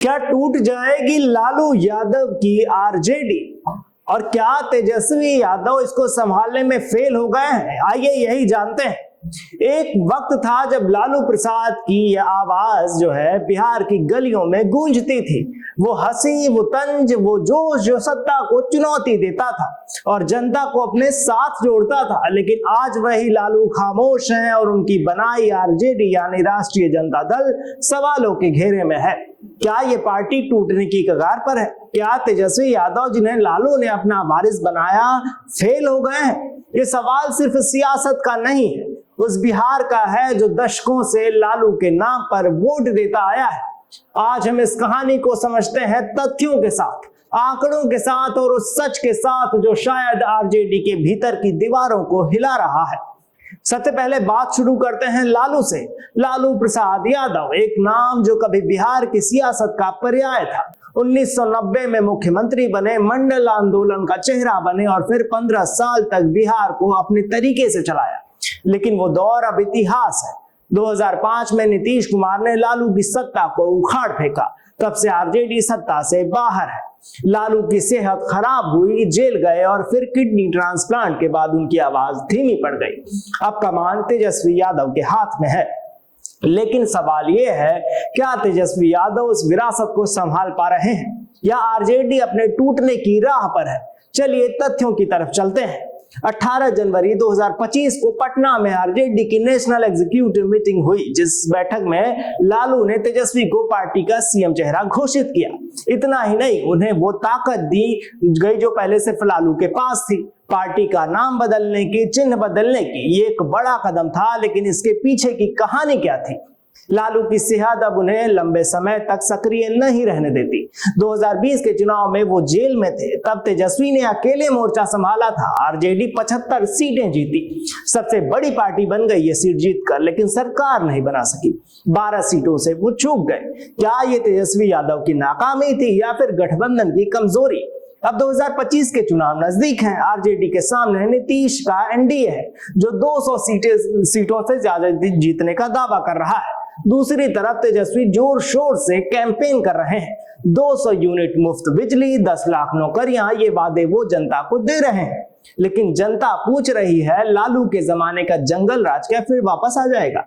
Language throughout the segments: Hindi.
क्या टूट जाएगी लालू यादव की आरजेडी और क्या तेजस्वी यादव इसको संभालने में फेल हो गए हैं? आइए यही जानते हैं। एक वक्त था जब लालू प्रसाद की यह आवाज जो है बिहार की गलियों में गूंजती थी। वो हंसी, वो तंज, वो जोश जो सत्ता को चुनौती देता था और जनता को अपने साथ जोड़ता था। लेकिन आज वही लालू खामोश हैं और उनकी बनाई आरजेडी यानी राष्ट्रीय जनता दल सवालों के घेरे में है। क्या ये पार्टी टूटने की कगार पर है? क्या तेजस्वी यादव जिन्हें लालू ने अपना वारिस बनाया फेल हो गए हैं? ये सवाल सिर्फ सियासत का नहीं है, उस बिहार का है जो दशकों से लालू के नाम पर वोट देता आया है। आज हम इस कहानी को समझते हैं तथ्यों के साथ, आंकड़ों के साथ और उस सच के साथ जो शायद आरजेडी के भीतर की दीवारों को हिला रहा है। सबसे पहले बात शुरू करते हैं लालू से। लालू प्रसाद यादव, एक नाम जो कभी बिहार की सियासत का पर्याय था। 1990 में मुख्यमंत्री बने, मंडल आंदोलन का चेहरा बने और फिर 15 साल तक बिहार को अपने तरीके से चलाया। लेकिन वो दौर अब इतिहास है। 2005 में नीतीश कुमार ने लालू की सत्ता को उखाड़ फेंका। तब से आरजेडी सत्ता से बाहर है। लालू की सेहत खराब हुई, जेल गए और फिर किडनी ट्रांसप्लांट के बाद उनकी आवाज धीमी पड़ गई। अब कमान तेजस्वी यादव के हाथ में है। लेकिन सवाल यह है, क्या तेजस्वी यादव उस विरासत को संभाल पा रहे हैं या आरजेडी अपने टूटने की राह पर है? चलिए तथ्यों की तरफ चलते हैं। 18 जनवरी 2025 को पटना में आरजेडी की नेशनल एग्जीक्यूटिव मीटिंग हुई, जिस बैठक में लालू ने तेजस्वी को पार्टी का सीएम चेहरा घोषित किया। इतना ही नहीं, उन्हें वो ताकत दी गई जो पहले सिर्फ लालू के पास थी। पार्टी का नाम बदलने की, चिन्ह बदलने की, ये एक बड़ा कदम था। लेकिन इसके पीछे की कहानी क्या थी? लालू की सेहत अब उन्हें लंबे समय तक सक्रिय नहीं रहने देती। 2020 के चुनाव में वो जेल में थे, तब तेजस्वी ने अकेले मोर्चा संभाला था। आरजेडी 75 सीटें जीती, सबसे बड़ी पार्टी बन गई ये सीट जीतकर, लेकिन सरकार नहीं बना सकी। 12 सीटों से वो चूक गए। क्या ये तेजस्वी यादव की नाकामी थी या फिर गठबंधन की कमजोरी? अब 2025 के चुनाव नजदीक हैं। आरजेडी के सामने नीतीश का एनडीए है जो 200 सीटों से ज्यादा जीतने का दावा कर रहा है। दूसरी तरफ तेजस्वी जोर शोर से कैंपेन कर रहे हैं। 200 यूनिट मुफ्त बिजली, 10 लाख नौकरियां, ये वादे वो जनता को दे रहे हैं। लेकिन जनता पूछ रही है, लालू के जमाने का जंगल राज क्या फिर वापस आ जाएगा?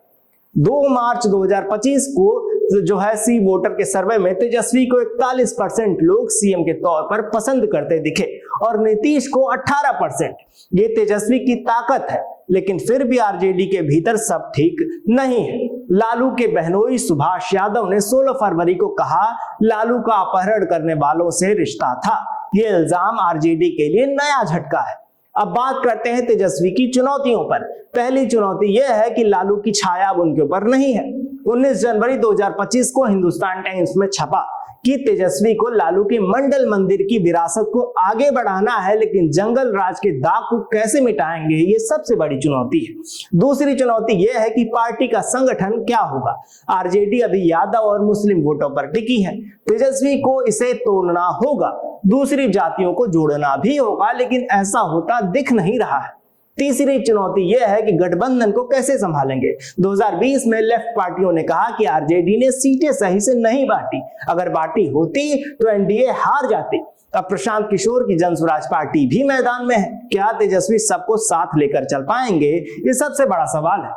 2 मार्च 2025 को जो है सी वोटर के सर्वे में तेजस्वी को 41% लोग सीएम के तौर पर पसंद करते दिखे और नीतीश को 18%। ये तेजस्वी की ताकत है, लेकिन फिर भी आरजेडी के भीतर सब ठीक नहीं है। लालू के बहनोई सुभाष यादव ने 16 फरवरी को कहा, लालू का अपहरण करने वालों से रिश्ता था। ये इल्जाम आरजेडी के लिए नया झटका है। अब बात करते हैं तेजस्वी की चुनौतियों पर। पहली चुनौती यह है कि लालू की छाया अब उनके ऊपर नहीं है। 19 जनवरी 2025 को हिंदुस्तान टाइम्स में छपा कि तेजस्वी को लालू के मंडल मंदिर की विरासत को आगे बढ़ाना है, लेकिन जंगल राज के दाग को कैसे मिटाएंगे, ये सबसे बड़ी चुनौती है। दूसरी चुनौती यह है कि पार्टी का संगठन क्या होगा। आरजेडी अभी यादव और मुस्लिम वोटों पर टिकी है। तेजस्वी को इसे तोड़ना होगा, दूसरी जातियों को जोड़ना भी होगा, लेकिन ऐसा होता दिख नहीं रहा है। तीसरी चुनौती यह है कि गठबंधन को कैसे संभालेंगे। 2020 में लेफ्ट पार्टियों ने कहा कि आरजेडी ने सीटें सही से नहीं बांटी, अगर बांटी होती तो एनडीए हार जाती। अब प्रशांत किशोर की जनसुराज पार्टी भी मैदान में है। क्या तेजस्वी सबको साथ लेकर चल पाएंगे? ये सबसे बड़ा सवाल है।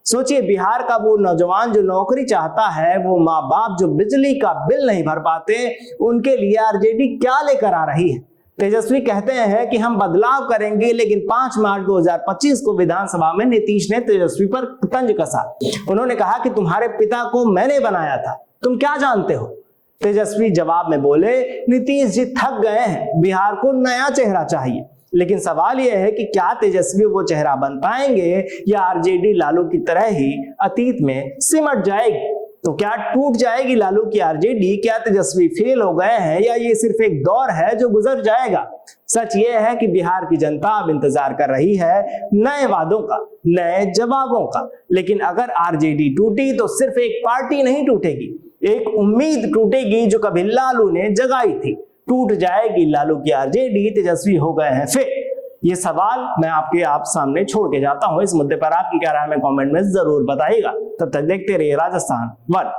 सोचिए, बिहार का वो नौजवान जो नौकरी चाहता है, वो माँ बाप जो बिजली का बिल नहीं भर पाते, उनके लिए आरजेडी क्या लेकर आ रही है? तेजस्वी कहते हैं कि हम बदलाव करेंगे, लेकिन 5 मार्च 2025 को विधानसभा में नीतीश ने तेजस्वी पर तंज कसा। उन्होंने कहा कि तुम्हारे पिता को मैंने बनाया था, तुम क्या जानते हो? तेजस्वी जवाब में बोले, नीतीश जी थक गए हैं, बिहार को नया चेहरा चाहिए। लेकिन सवाल यह है कि क्या तेजस्वी वो चेहरा बन पाएंगे या आरजेडी लालू की तरह ही अतीत में सिमट जाएगी? तो क्या टूट जाएगी लालू की आरजेडी? क्या तेजस्वी फेल हो गए हैं या ये सिर्फ एक दौर है जो गुजर जाएगा? सच ये है कि बिहार की जनता अब इंतजार कर रही है नए वादों का, नए जवाबों का। लेकिन अगर आरजेडी टूटी तो सिर्फ एक पार्टी नहीं टूटेगी, एक उम्मीद टूटेगी जो कभी लालू ने जगाई थी। टूट जाएगी लालू की आरजेडी, तेजस्वी हो गए हैं फेल। ये सवाल मैं आप सामने छोड़ के जाता हूं। इस मुद्दे पर आपकी क्या राय है कमेंट में जरूर बताइएगा। तब तक देखते रहिए राजस्थान वन।